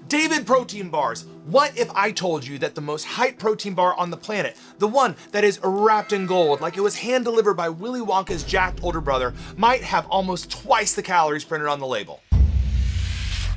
David Protein Bars. What if I told you that the most hyped protein bar on the planet, the one that is wrapped in gold like it was hand delivered by Willy Wonka's jacked older brother, might have almost twice the calories printed on the label?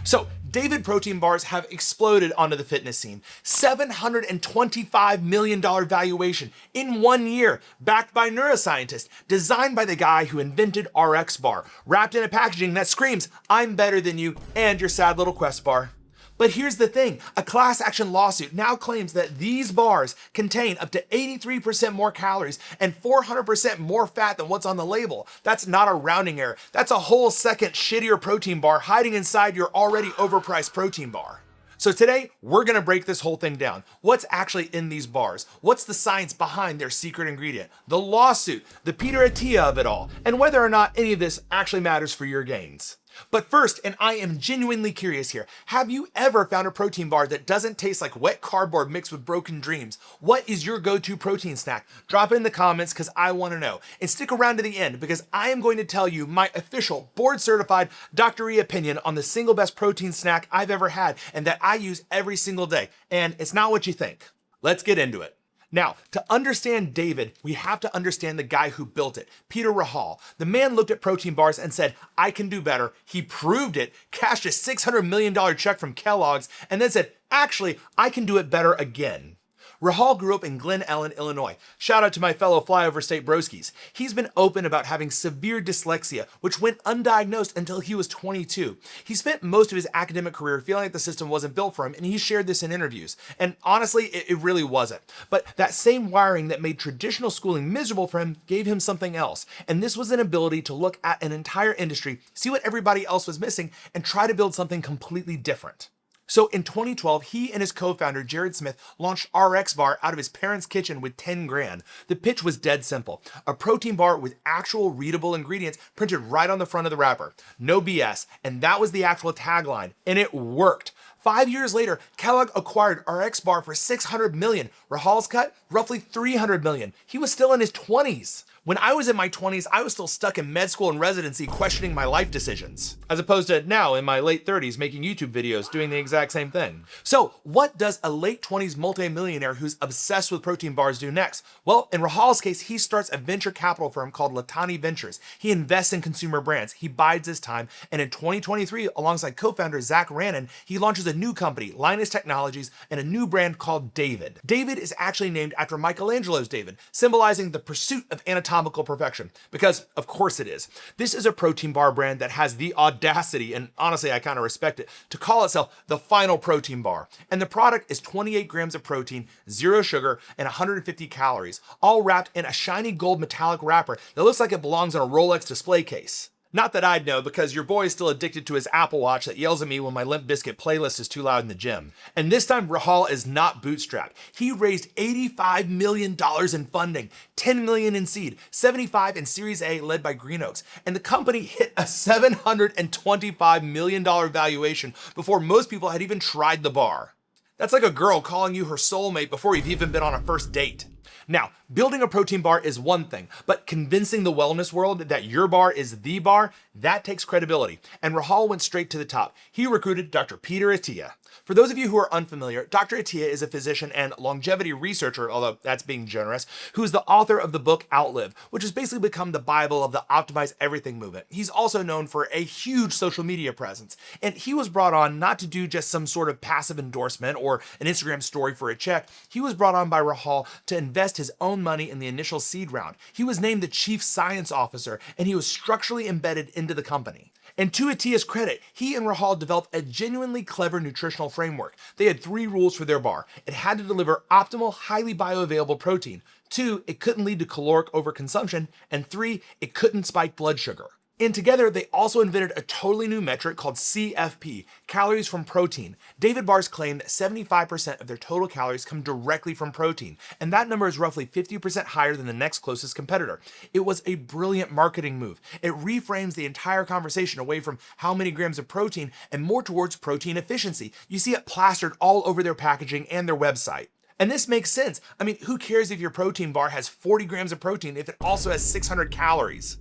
So, David Protein Bars have exploded onto the fitness scene. $725 million valuation in 1 year, backed by neuroscientists, designed by the guy who invented RXBAR, wrapped in a packaging that screams, "I'm better than you and your sad little Quest bar." But here's the thing, a class action lawsuit now claims that these bars contain up to 83% more calories and 400% more fat than what's on the label. That's not a rounding error. That's a whole second shittier protein bar hiding inside your already overpriced protein bar. So today, we're gonna break this whole thing down. What's actually in these bars? What's the science behind their secret ingredient? The lawsuit, the Peter Attia of it all, and whether or not any of this actually matters for your gains. But first, and I am genuinely curious here, have you ever found a protein bar that doesn't taste like wet cardboard mixed with broken dreams? What is your go-to protein snack? Drop it in the comments because I want to know. And stick around to the end because I am going to tell you my official board-certified doctor-y opinion on the single best protein snack I've ever had and that I use every single day. And it's not what you think. Let's get into it. Now, to understand David, we have to understand the guy who built it, Peter Rahal. The man looked at protein bars and said, "I can do better." He proved it, cashed a $600 million check from Kellogg's, and then said, "Actually, I can do it better again." Rahal grew up in Glen Ellen, Illinois. Shout out to my fellow flyover state broskies. He's been open about having severe dyslexia, which went undiagnosed until he was 22. He spent most of his academic career feeling like the system wasn't built for him, and he shared this in interviews. And honestly, it really wasn't. But that same wiring that made traditional schooling miserable for him gave him something else. And this was an ability to look at an entire industry, see what everybody else was missing, and try to build something completely different. So in 2012, he and his co-founder, Jared Smith, launched RXBAR out of his parents' kitchen with 10 grand. The pitch was dead simple. A protein bar with actual readable ingredients printed right on the front of the wrapper. No BS. And that was the actual tagline. And it worked. 5 years later, Kellogg acquired RXBAR for $600 million. Rahal's cut, roughly $300 million. He was still in his 20s. When I was in my 20s, I was still stuck in med school and residency questioning my life decisions, as opposed to now in my late 30s making YouTube videos doing the exact same thing. So what does a late 20s multimillionaire who's obsessed with protein bars do next? Well, in Rahal's case, he starts a venture capital firm called Latani Ventures. He invests in consumer brands, he bides his time, and in 2023, alongside co-founder Zach Rannon, he launches a new company, Linus Technologies, and a new brand called David. David is actually named after Michelangelo's David, symbolizing the pursuit of anatomical perfection, because of course it is. This is a protein bar brand that has the audacity, and honestly I kind of respect it, to call itself the final protein bar. And the product is 28 grams of protein, 0 sugar, and 150 calories, all wrapped in a shiny gold metallic wrapper that looks like it belongs on a Rolex display case. Not that I'd know, because your boy is still addicted to his Apple Watch that yells at me when my Limp Bizkit playlist is too loud in the gym. And this time, Rahal is not bootstrapped. He raised $85 million in funding, $10 million in seed, $75 in Series A led by Green Oaks, and the company hit a $725 million valuation before most people had even tried the bar. That's like a girl calling you her soulmate before you've even been on a first date. Now, building a protein bar is one thing, but convincing the wellness world that your bar is the bar, that takes credibility. And Rahal went straight to the top. He recruited Dr. Peter Attia. For those of you who are unfamiliar, Dr. Attia is a physician and longevity researcher, although that's being generous, who is the author of the book Outlive, which has basically become the Bible of the Optimize Everything movement. He's also known for a huge social media presence, and he was brought on not to do just some sort of passive endorsement or an Instagram story for a check. He was brought on by Rahal to invest his own money in the initial seed round. He was named the chief science officer, and he was structurally embedded into the company. And to Attia's credit, he and Rahal developed a genuinely clever nutritional framework. They had 3 rules for their bar. It had to deliver optimal, highly bioavailable protein. 2, it couldn't lead to caloric overconsumption. And 3, it couldn't spike blood sugar. And together, they also invented a totally new metric called CFP, calories from protein. David Bars claimed that 75% of their total calories come directly from protein, and that number is roughly 50% higher than the next closest competitor. It was a brilliant marketing move. It reframes the entire conversation away from how many grams of protein and more towards protein efficiency. You see it plastered all over their packaging and their website. And this makes sense. I mean, who cares if your protein bar has 40 grams of protein if it also has 600 calories?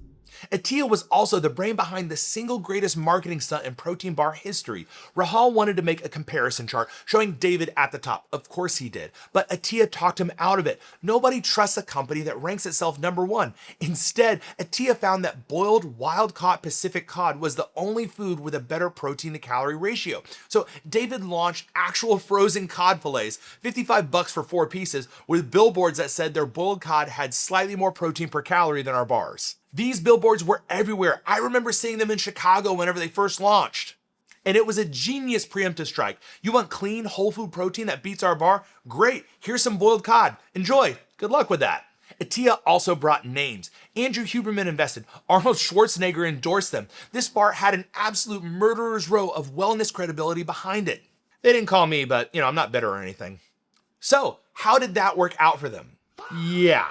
Attia was also the brain behind the single greatest marketing stunt in protein bar history. Rahal wanted to make a comparison chart showing David at the top. Of course he did, but Attia talked him out of it. Nobody trusts a company that ranks itself number one. Instead, Attia found that boiled wild-caught Pacific cod was the only food with a better protein to calorie ratio. So David launched actual frozen cod fillets, $55 for 4 pieces, with billboards that said their boiled cod had slightly more protein per calorie than our bars. These billboards were everywhere. I remember seeing them in Chicago whenever they first launched. And it was a genius preemptive strike. You want clean, whole food protein that beats our bar? Great, here's some boiled cod. Enjoy, good luck with that. Attia also brought names. Andrew Huberman invested. Arnold Schwarzenegger endorsed them. This bar had an absolute murderer's row of wellness credibility behind it. They didn't call me, but I'm not bitter or anything. So, how did that work out for them? Yeah.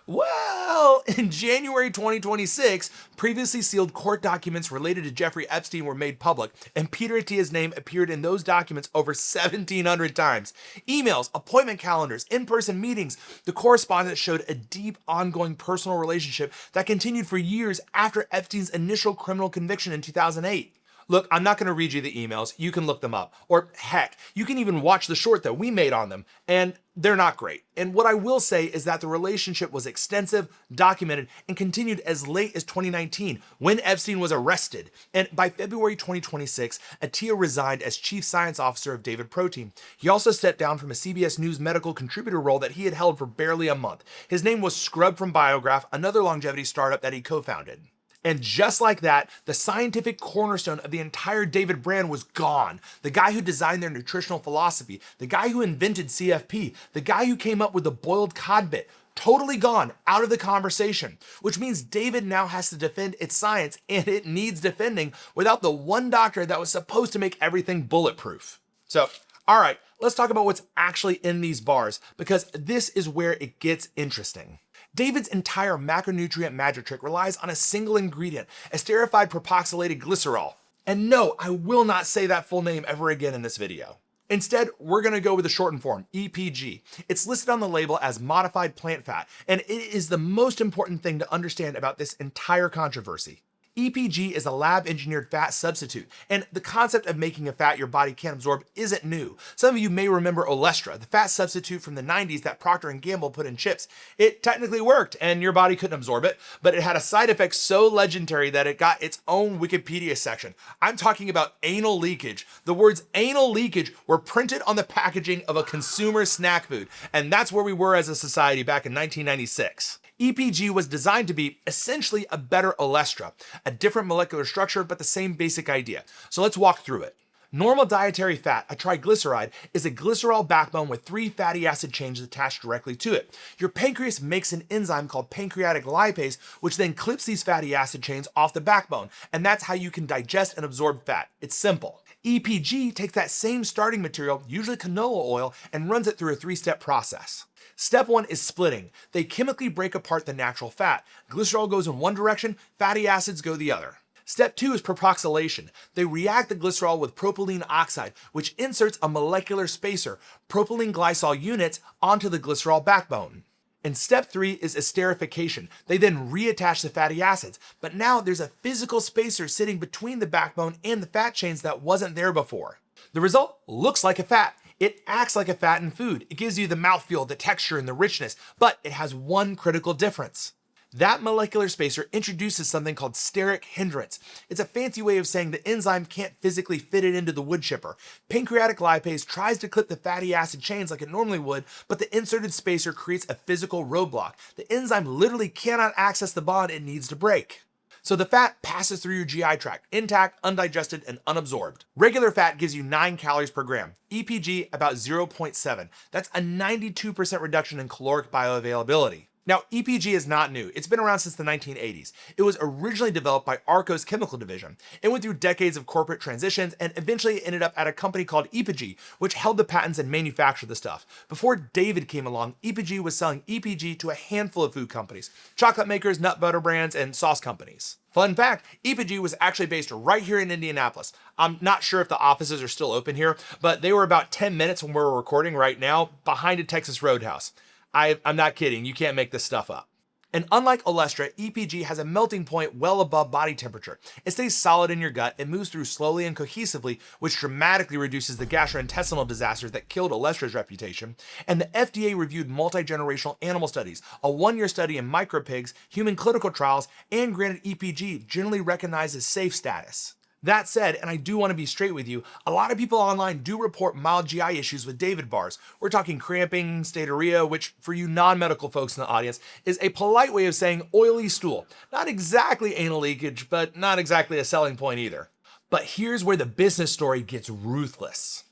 Well, in January 2026, previously sealed court documents related to Jeffrey Epstein were made public, and Peter Attia's name appeared in those documents over 1,700 times. Emails, appointment calendars, in-person meetings. The correspondence showed a deep, ongoing personal relationship that continued for years after Epstein's initial criminal conviction in 2008. Look, I'm not going to read you the emails. You can look them up. Or heck, you can even watch the short that we made on them, and they're not great. And what I will say is that the relationship was extensive, documented, and continued as late as 2019 when Epstein was arrested. And by February 2026, Attia resigned as Chief Science Officer of David Protein. He also stepped down from a CBS News medical contributor role that he had held for barely a month. His name was scrubbed from Biograph, another longevity startup that he co-founded. And just like that, the scientific cornerstone of the entire David brand was gone. The guy who designed their nutritional philosophy, the guy who invented CFP, the guy who came up with the boiled cod bit, totally gone, out of the conversation. Which means David now has to defend its science, and it needs defending without the one doctor that was supposed to make everything bulletproof. So, all right, let's talk about what's actually in these bars, because this is where it gets interesting. David's entire macronutrient magic trick relies on a single ingredient, esterified propoxylated glycerol. And no, I will not say that full name ever again in this video. Instead, we're going to go with the shortened form, EPG. It's listed on the label as modified plant fat, and it is the most important thing to understand about this entire controversy. EPG is a lab-engineered fat substitute, and the concept of making a fat your body can't absorb isn't new. Some of you may remember Olestra, the fat substitute from the 90s that Procter & Gamble put in chips. It technically worked, and your body couldn't absorb it, but it had a side effect so legendary that it got its own Wikipedia section. I'm talking about anal leakage. The words anal leakage were printed on the packaging of a consumer snack food, and that's where we were as a society back in 1996. EPG was designed to be essentially a better Olestra, a different molecular structure, but the same basic idea. So let's walk through it. Normal dietary fat, a triglyceride, is a glycerol backbone with 3 fatty acid chains attached directly to it. Your pancreas makes an enzyme called pancreatic lipase, which then clips these fatty acid chains off the backbone, and that's how you can digest and absorb fat. It's simple. EPG takes that same starting material, usually canola oil, and runs it through a 3-step process. Step 1 is splitting. They chemically break apart the natural fat. Glycerol goes in one direction, fatty acids go the other. Step 2 is propoxylation. They react the glycerol with propylene oxide, which inserts a molecular spacer, propylene glycol units, onto the glycerol backbone. And step 3 is esterification. They then reattach the fatty acids, but now there's a physical spacer sitting between the backbone and the fat chains that wasn't there before. The result looks like a fat. It acts like a fat in food. It gives you the mouthfeel, the texture, and the richness, but it has one critical difference. That molecular spacer introduces something called steric hindrance. It's a fancy way of saying the enzyme can't physically fit it into the wood chipper. Pancreatic lipase tries to clip the fatty acid chains like it normally would, but the inserted spacer creates a physical roadblock. The enzyme literally cannot access the bond it needs to break. So the fat passes through your GI tract, intact, undigested, and unabsorbed. Regular fat gives you 9 calories per gram. EPG about 0.7. That's a 92% reduction in caloric bioavailability. Now, EPG is not new. It's been around since the 1980s. It was originally developed by Arco's chemical division. It went through decades of corporate transitions and eventually ended up at a company called EPG, which held the patents and manufactured the stuff. Before David came along, EPG was selling EPG to a handful of food companies, chocolate makers, nut butter brands, and sauce companies. Fun fact, EPG was actually based right here in Indianapolis. I'm not sure if the offices are still open here, but they were about 10 minutes when we're recording right now behind a Texas Roadhouse. I'm not kidding, you can't make this stuff up. And unlike Olestra, EPG has a melting point well above body temperature. It stays solid in your gut, it moves through slowly and cohesively, which dramatically reduces the gastrointestinal disasters that killed Olestra's reputation. And the FDA reviewed multi-generational animal studies, a 1-year study in micropigs, human clinical trials, and granted EPG generally recognized as safe status. That said, and I do want to be straight with you, a lot of people online do report mild GI issues with David bars. We're talking cramping, steatorrhea, which for you non-medical folks in the audience is a polite way of saying oily stool. Not exactly anal leakage, but not exactly a selling point either. But here's where the business story gets ruthless.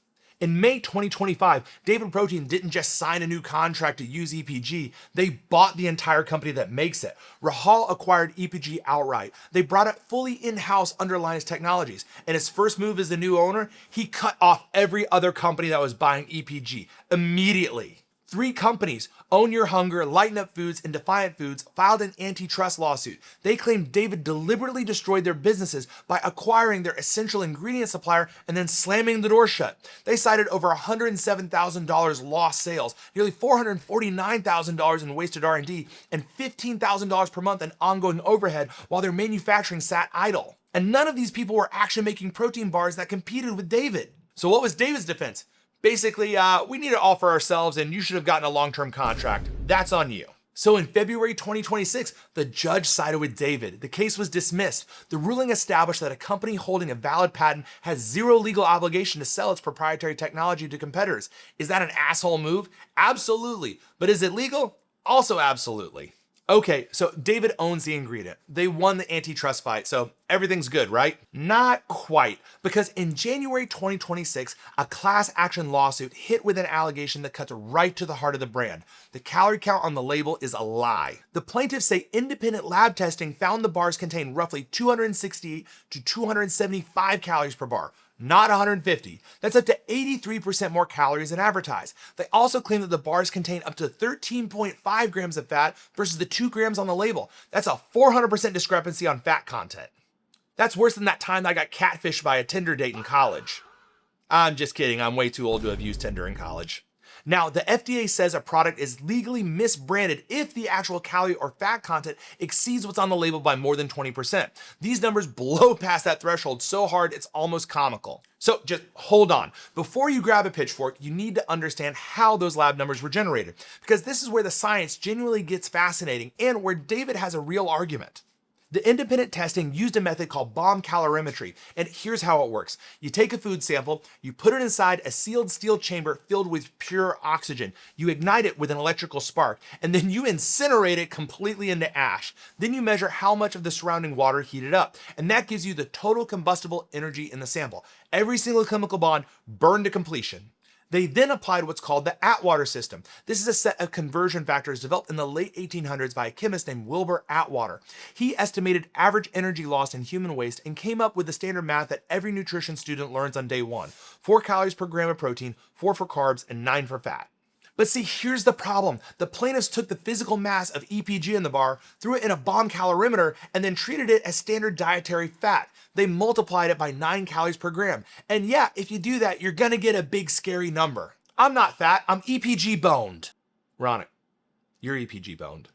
In May 2025, David Protein didn't just sign a new contract to use EPG, they bought the entire company that makes it. Rahal acquired EPG outright. They brought it fully in-house under Linus Technologies. And his first move as the new owner, he cut off every other company that was buying EPG immediately. 3 companies, Own Your Hunger, Lighten Up Foods, and Defiant Foods, filed an antitrust lawsuit. They claimed David deliberately destroyed their businesses by acquiring their essential ingredient supplier and then slamming the door shut. They cited over $107,000 lost sales, nearly $449,000 in wasted R&D, and $15,000 per month in ongoing overhead while their manufacturing sat idle. And none of these people were actually making protein bars that competed with David. So what was David's defense? Basically, we need it all for ourselves and you should have gotten a long-term contract. That's on you. So in February 2026, the judge sided with David. The case was dismissed. The ruling established that a company holding a valid patent has zero legal obligation to sell its proprietary technology to competitors. Is that an asshole move? Absolutely. But is it legal? Also absolutely. Okay, so David owns the ingredient. They won the antitrust fight, so everything's good, right? Not quite, because in January 2026, a class action lawsuit hit with an allegation that cuts right to the heart of the brand. The calorie count on the label is a lie. The plaintiffs say independent lab testing found the bars contain roughly 268 to 275 calories per bar. Not 150. That's up to 83% more calories than advertised. They also claim that the bars contain up to 13.5 grams of fat versus the 2 grams on the label. That's a 400% discrepancy on fat content. That's worse than that time I got catfished by a Tinder date in college. I'm just kidding, I'm way too old to have used Tinder in college. Now, the FDA says a product is legally misbranded if the actual calorie or fat content exceeds what's on the label by more than 20%. These numbers blow past that threshold so hard it's almost comical. So just hold on. Before you grab a pitchfork, you need to understand how those lab numbers were generated, because this is where the science genuinely gets fascinating and where David has a real argument. The independent testing used a method called bomb calorimetry, and here's how it works. You take a food sample, you put it inside a sealed steel chamber filled with pure oxygen. You ignite it with an electrical spark, and then you incinerate it completely into ash. Then you measure how much of the surrounding water heated up, and that gives you the total combustible energy in the sample. Every single chemical bond burned to completion. They then applied what's called the Atwater system. This is a set of conversion factors developed in the late 1800s by a chemist named Wilbur Atwater. He estimated average energy loss in human waste and came up with the standard math that every nutrition student learns on day 1. 4 calories per gram of protein, 4 for carbs, and 9 for fat. But see, here's the problem. The plaintiffs took the physical mass of EPG in the bar, threw it in a bomb calorimeter, and then treated it as standard dietary fat. They multiplied it by 9 calories per gram. And yeah, if you do that, you're gonna get a big scary number. I'm not fat, I'm EPG boned. Ronick, you're EPG boned.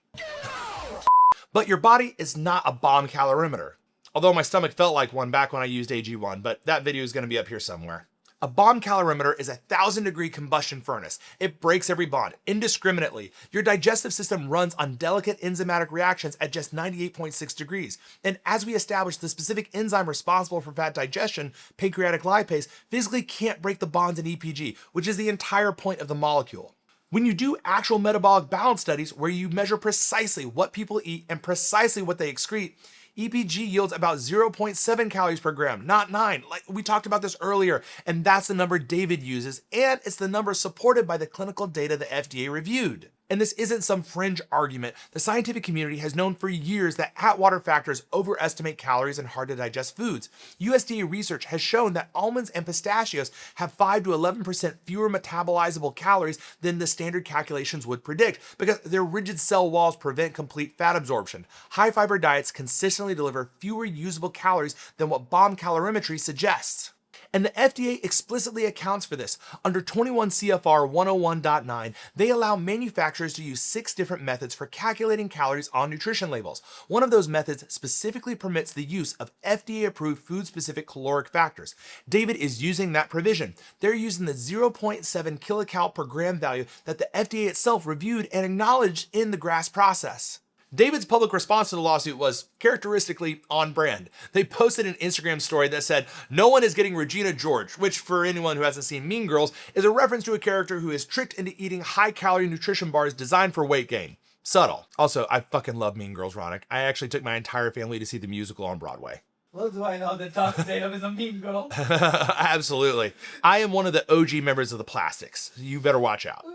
But your body is not a bomb calorimeter. Although my stomach felt like one back when I used AG1, but that video is gonna be up here somewhere. A bomb calorimeter is a 1,000-degree combustion furnace. It breaks every bond indiscriminately. Your digestive system runs on delicate enzymatic reactions at just 98.6 degrees. And as we established, the specific enzyme responsible for fat digestion, pancreatic lipase, physically can't break the bonds in EPG, which is the entire point of the molecule. When you do actual metabolic balance studies where you measure precisely what people eat and precisely what they excrete, EPG yields about 0.7 calories per gram, not 9. Like we talked about this earlier, and that's the number David uses, and it's the number supported by the clinical data the FDA reviewed. And this isn't some fringe argument. The scientific community has known for years that Atwater factors overestimate calories in hard to digest foods. USDA research has shown that almonds and pistachios have 5 to 11% fewer metabolizable calories than the standard calculations would predict because their rigid cell walls prevent complete fat absorption. High fiber diets consistently deliver fewer usable calories than what bomb calorimetry suggests. And the FDA explicitly accounts for this. Under 21 CFR 101.9, they allow manufacturers to use 6 different methods for calculating calories on nutrition labels. One of those methods specifically permits the use of FDA-approved food-specific caloric factors. David is using that provision. They're using the 0.7 kilocal per gram value that the FDA itself reviewed and acknowledged in the GRAS process. David's public response to the lawsuit was characteristically on brand. They posted an Instagram story that said, "No one is getting Regina George," which for anyone who hasn't seen Mean Girls is a reference to a character who is tricked into eating high-calorie nutrition bars designed for weight gain. Subtle. Also, I fucking love Mean Girls, Ronick. I actually took my entire family to see the musical on Broadway. Little do I know that Dr. Tatum is a mean girl. Absolutely. I am one of the OG members of the Plastics. You better watch out.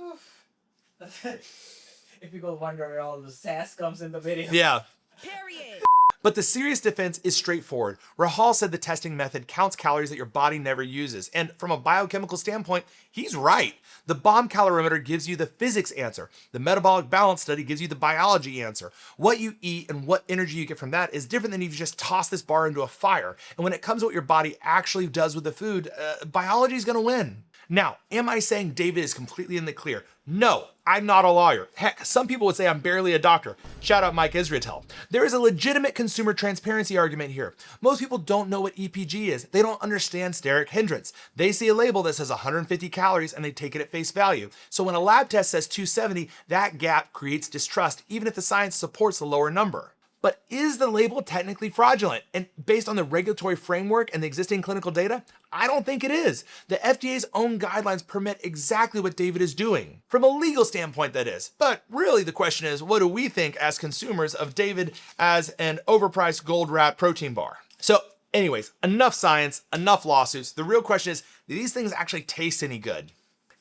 If you go wonder where all the sass comes in the video. Yeah. Period. But the serious defense is straightforward. Rahal said the testing method counts calories that your body never uses. And from a biochemical standpoint, he's right. The bomb calorimeter gives you the physics answer. The metabolic balance study gives you the biology answer. What you eat and what energy you get from that is different than if you just toss this bar into a fire. And when it comes to what your body actually does with the food, biology is going to win. Now, am I saying David is completely in the clear? No, I'm not a lawyer. Heck, some people would say I'm barely a doctor. Shout out Mike Israetel. There is a legitimate consumer transparency argument here. Most people don't know what EPG is. They don't understand steric hindrance. They see a label that says 150 calories and they take it at face value. So when a lab test says 270, that gap creates distrust, even if the science supports the lower number. But is the label technically fraudulent? And based on the regulatory framework and the existing clinical data, I don't think it is. The FDA's own guidelines permit exactly what David is doing. From a legal standpoint, that is. But really the question is, what do we think as consumers of David as an overpriced gold-wrapped protein bar? So anyways, enough science, enough lawsuits. The real question is, do these things actually taste any good?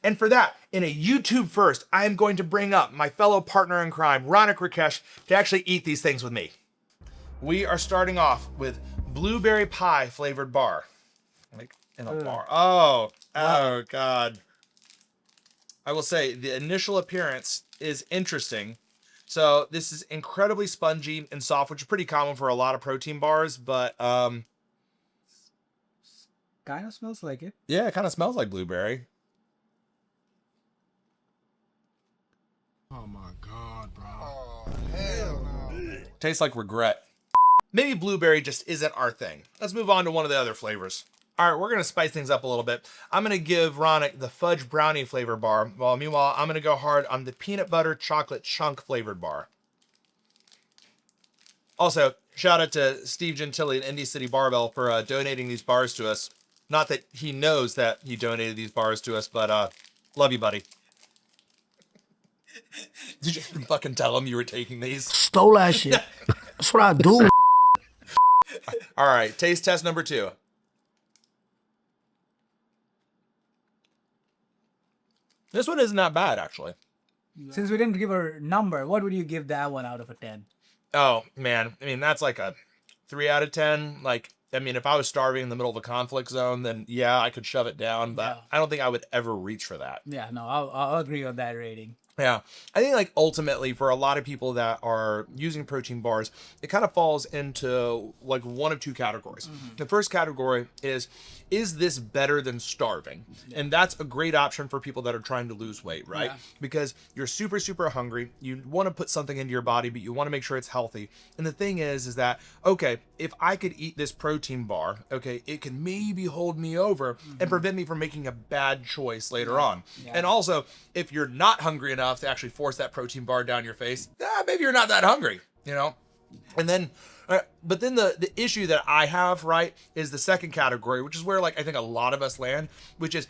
And for that, in a YouTube first, I am going to bring up my fellow partner in crime, Ronick Rakesh, to actually eat these things with me. We are starting off with blueberry pie flavored bar. Like in a bar. Oh, God. I will say the initial appearance is interesting. So this is incredibly spongy and soft, which is pretty common for a lot of protein bars, but Kind of smells like it. yeah, it kind of smells like blueberry. Oh my God, bro. Oh, hell no. Tastes like regret. Maybe blueberry just isn't our thing. Let's move on to one of the other flavors. All right, we're gonna spice things up a little bit. I'm gonna give Ronick the fudge brownie flavor bar, while meanwhile, I'm gonna go hard on the peanut butter chocolate chunk flavored bar. Also, shout out to Steve Gentili at Indy City Barbell for donating these bars to us. Not that he knows that he donated these bars to us, but love you, buddy. Did you fucking tell him you were taking these? Stole that shit. That's what I do. All right, taste test number 2. This one isn't that bad, actually. Since we didn't give a number, what would you give that one out of a 10? Oh, man. I mean, that's like a 3 out of 10. Like, I mean, if I was starving in the middle of a conflict zone, then yeah, I could shove it down, but Yeah. I don't think I would ever reach for that. Yeah, no, I'll agree on that rating. Yeah. I think like ultimately for a lot of people that are using protein bars, it kind of falls into like one of two categories. The first category is this better than starving? And that's a great option for people that are trying to lose weight, right? Yeah. Because you're super, super hungry. You want to put something into your body, but you want to make sure it's healthy. And the thing is that, okay, if I could eat this protein bar, okay, it can maybe hold me over and prevent me from making a bad choice later on. Yeah. And also, if you're not hungry enough to actually force that protein bar down your face, maybe you're not that hungry, you know? And then, but then the issue that I have, right, is the second category, which is where like I think a lot of us land, which is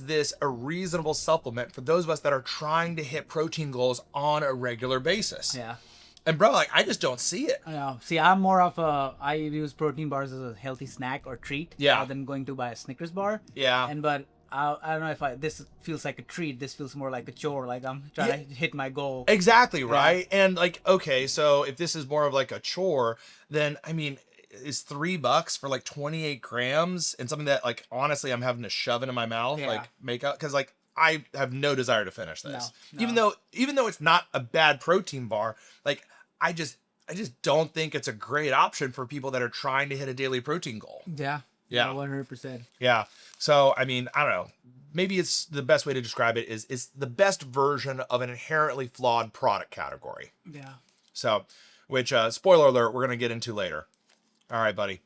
this a reasonable supplement for those of us that are trying to hit protein goals on a regular basis? Yeah. And bro, like I just don't see it. I know. See, I'm more of I use protein bars as a healthy snack or treat rather than going to buy a Snickers bar. Yeah. But I don't know if this feels like a treat. This feels more like a chore. Like I'm trying to hit my goal. Exactly, right? And like, okay, so if this is more of like a chore, then I mean, is $3 for like 28 grams and something that like honestly I'm having to shove into my mouth, like make up, because like I have no desire to finish this. No. Even though it's not a bad protein bar, like I just don't think it's a great option for people that are trying to hit a daily protein goal. Yeah. Yeah. 100%. Yeah. So, I mean, I don't know. Maybe it's the best way to describe it is it's the best version of an inherently flawed product category. Yeah. So, which, spoiler alert, we're going to get into later. All right, buddy.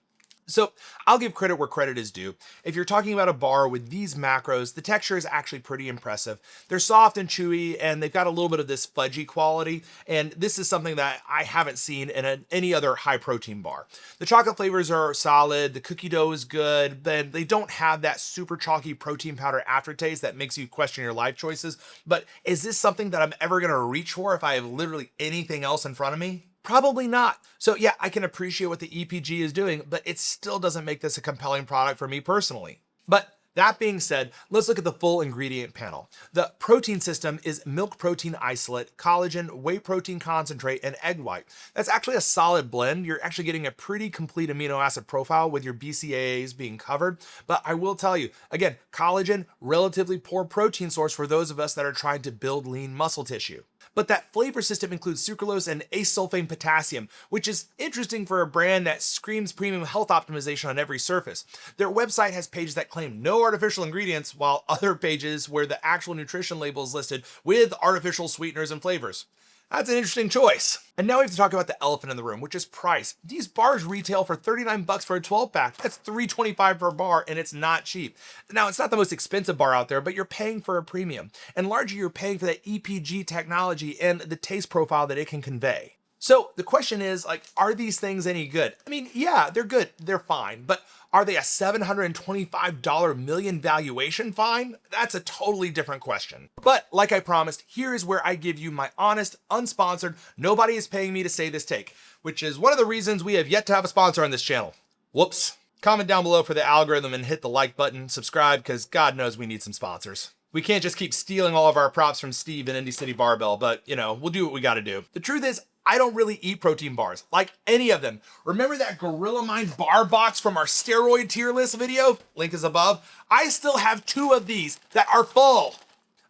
So I'll give credit where credit is due. If you're talking about a bar with these macros, the texture is actually pretty impressive. They're soft and chewy, and they've got a little bit of this fudgy quality. And this is something that I haven't seen in any other high protein bar. The chocolate flavors are solid. The cookie dough is good, but they don't have that super chalky protein powder aftertaste that makes you question your life choices. But is this something that I'm ever going to reach for if I have literally anything else in front of me? Probably not. So yeah, I can appreciate what the EPG is doing, but it still doesn't make this a compelling product for me personally. But that being said, let's look at the full ingredient panel. The protein system is milk protein isolate, collagen, whey protein concentrate, and egg white. That's actually a solid blend. You're actually getting a pretty complete amino acid profile with your BCAAs being covered. But I will tell you, again, collagen, relatively poor protein source for those of us that are trying to build lean muscle tissue. But that flavor system includes sucralose and acesulfame potassium, which is interesting for a brand that screams premium health optimization on every surface. Their website has pages that claim no artificial ingredients, while other pages where the actual nutrition label is listed with artificial sweeteners and flavors. That's an interesting choice. And now we have to talk about the elephant in the room, which is price. These bars retail for $39 for a 12-pack. That's $3.25 per bar, and it's not cheap. Now, it's not the most expensive bar out there, but you're paying for a premium. And largely, you're paying for that EPG technology and the taste profile that it can convey. So the question is, like, are these things any good? I mean, yeah, they're good. They're fine. But are they a $725 million valuation fine? That's a totally different question. But like I promised, here is where I give you my honest, unsponsored, nobody is paying me to say this take, which is one of the reasons we have yet to have a sponsor on this channel. Whoops. Comment down below for the algorithm and hit the like button, subscribe, because God knows we need some sponsors. We can't just keep stealing all of our props from Steve and Indy City Barbell, but you know, we'll do what we gotta do. The truth is, I don't really eat protein bars, like any of them. Remember that Gorilla Mind bar box from our steroid tier list video? Link is above. I still have 2 of these that are full.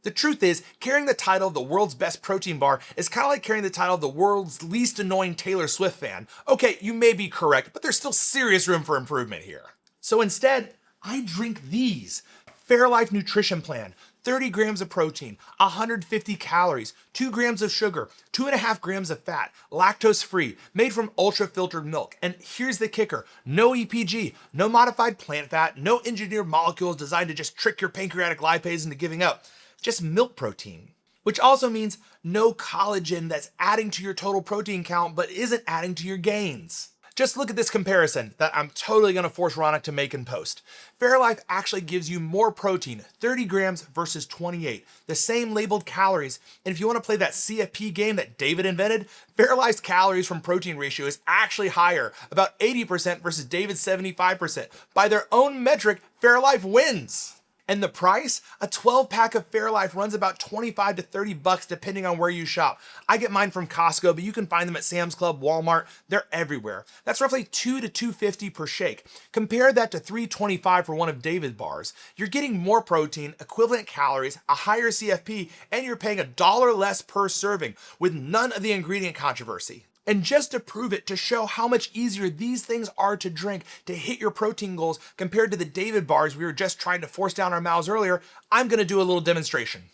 The truth is, carrying the title of the world's best protein bar is kind of like carrying the title of the world's least annoying Taylor Swift fan. Okay, you may be correct, but there's still serious room for improvement here. So instead, I drink these. Fairlife Nutrition Plan. 30 grams of protein, 150 calories, 2 grams of sugar, 2.5 grams of fat, lactose free, made from ultra filtered milk. And here's the kicker, no EPG, no modified plant fat, no engineered molecules designed to just trick your pancreatic lipase into giving up, just milk protein. Which also means no collagen that's adding to your total protein count but isn't adding to your gains. Just look at this comparison that I'm totally gonna force Ronick to make in post. Fairlife actually gives you more protein, 30 grams versus 28, the same labeled calories. And if you wanna play that CFP game that David invented, Fairlife's calories from protein ratio is actually higher, about 80% versus David's 75%. By their own metric, Fairlife wins. And the price? A 12-pack of Fairlife runs about $25 to $30 depending on where you shop. I get mine from Costco, but you can find them at Sam's Club, Walmart. They're everywhere. That's roughly $2 to $2.50 per shake. Compare that to $3.25 for one of David's bars. You're getting more protein, equivalent calories, a higher CFP, and you're paying $1 less per serving with none of the ingredient controversy. And just to prove it, to show how much easier these things are to drink to hit your protein goals compared to the David bars we were just trying to force down our mouths earlier, I'm gonna do a little demonstration.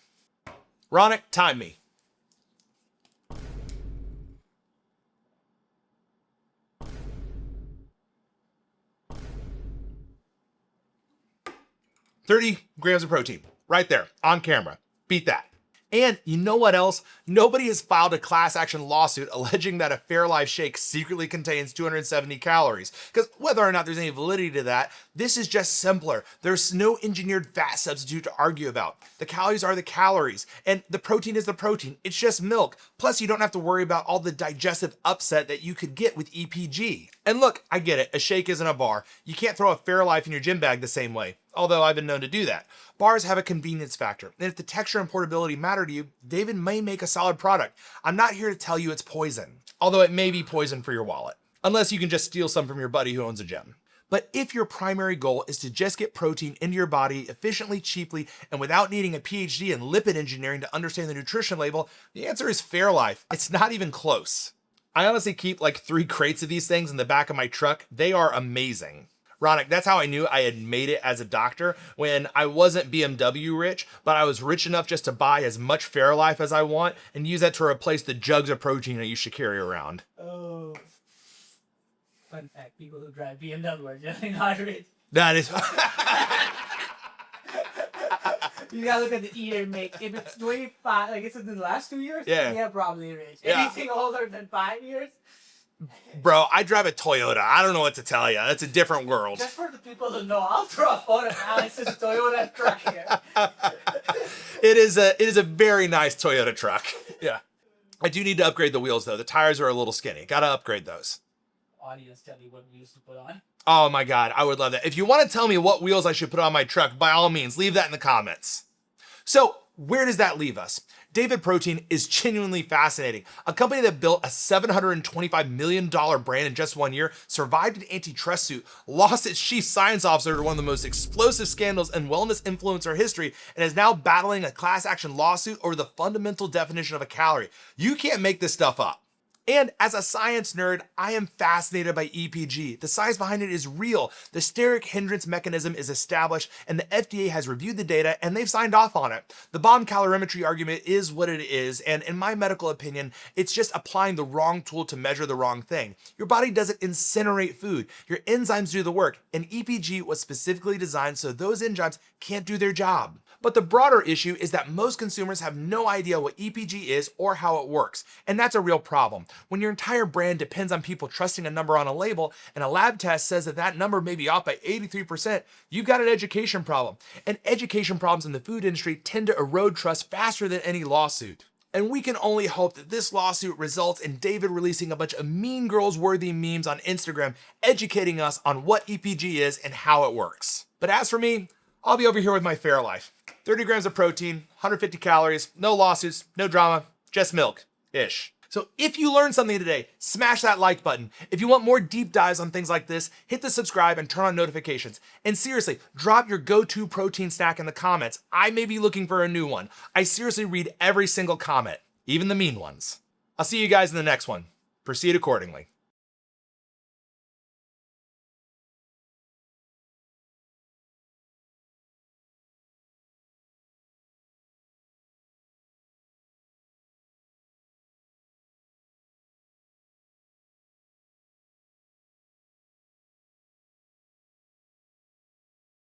Ronick, time me. $30 grams of protein, right there, on camera. Beat that. And you know what else? Nobody has filed a class action lawsuit alleging that a Fairlife shake secretly contains 270 calories. Because whether or not there's any validity to that, this is just simpler. There's no engineered fat substitute to argue about. The calories are the calories, and the protein is the protein. It's just milk. Plus, you don't have to worry about all the digestive upset that you could get with EPG. And look, I get it. A shake isn't a bar. You can't throw a Fairlife in your gym bag the same way. Although I've been known to do that. Bars have a convenience factor, and if the texture and portability matter to you, David may make a solid product. I'm not here to tell you it's poison, although it may be poison for your wallet, unless you can just steal some from your buddy who owns a gym. But if your primary goal is to just get protein into your body efficiently, cheaply, and without needing a PhD in lipid engineering to understand the nutrition label, the answer is Fairlife. It's not even close. I honestly keep like 3 crates of these things in the back of my truck. They are amazing. Ronick, that's how I knew I had made it as a doctor, when I wasn't BMW rich, but I was rich enough just to buy as much Fairlife as I want and use that to replace the jugs of protein I used to carry around. Oh. Fun fact, people who drive BMW are generally not rich. That is... You gotta look at the year make. If it's 25, like it's in the last 2 years, yeah, probably rich. Yeah. Anything older than 5 years? Bro, I drive a Toyota. I don't know what to tell you. That's a different world. Just for the people who know, I'll throw a photo of Alex's Toyota truck here. It is a very nice Toyota truck. Yeah. I do need to upgrade the wheels though. The tires are a little skinny. Gotta upgrade those. Audience, tell me what wheels to put on. Oh my God, I would love that. If you want to tell me what wheels I should put on my truck, by all means, leave that in the comments. So where does that leave us? David Protein is genuinely fascinating. A company that built a $725 million brand in just 1 year, survived an antitrust suit, lost its chief science officer to one of the most explosive scandals in wellness influencer history, and is now battling a class action lawsuit over the fundamental definition of a calorie. You can't make this stuff up. And as a science nerd, I am fascinated by EPG. The science behind it is real. The steric hindrance mechanism is established, and the FDA has reviewed the data and they've signed off on it. The bomb calorimetry argument is what it is, and in my medical opinion, it's just applying the wrong tool to measure the wrong thing. Your body doesn't incinerate food. Your enzymes do the work, and EPG was specifically designed so those enzymes can't do their job. But the broader issue is that most consumers have no idea what EPG is or how it works, and that's a real problem. When your entire brand depends on people trusting a number on a label, and a lab test says that that number may be off by 83%, you've got an education problem. And education problems in the food industry tend to erode trust faster than any lawsuit. And we can only hope that this lawsuit results in David releasing a bunch of Mean Girls worthy memes on Instagram, educating us on what EPG is and how it works. But as for me, I'll be over here with my Fairlife. 30 grams of protein, 150 calories, no lawsuits, no drama, just milk-ish. So if you learned something today, smash that like button. If you want more deep dives on things like this, hit the subscribe and turn on notifications. And seriously, drop your go-to protein snack in the comments. I may be looking for a new one. I seriously read every single comment, even the mean ones. I'll see you guys in the next one. Proceed accordingly.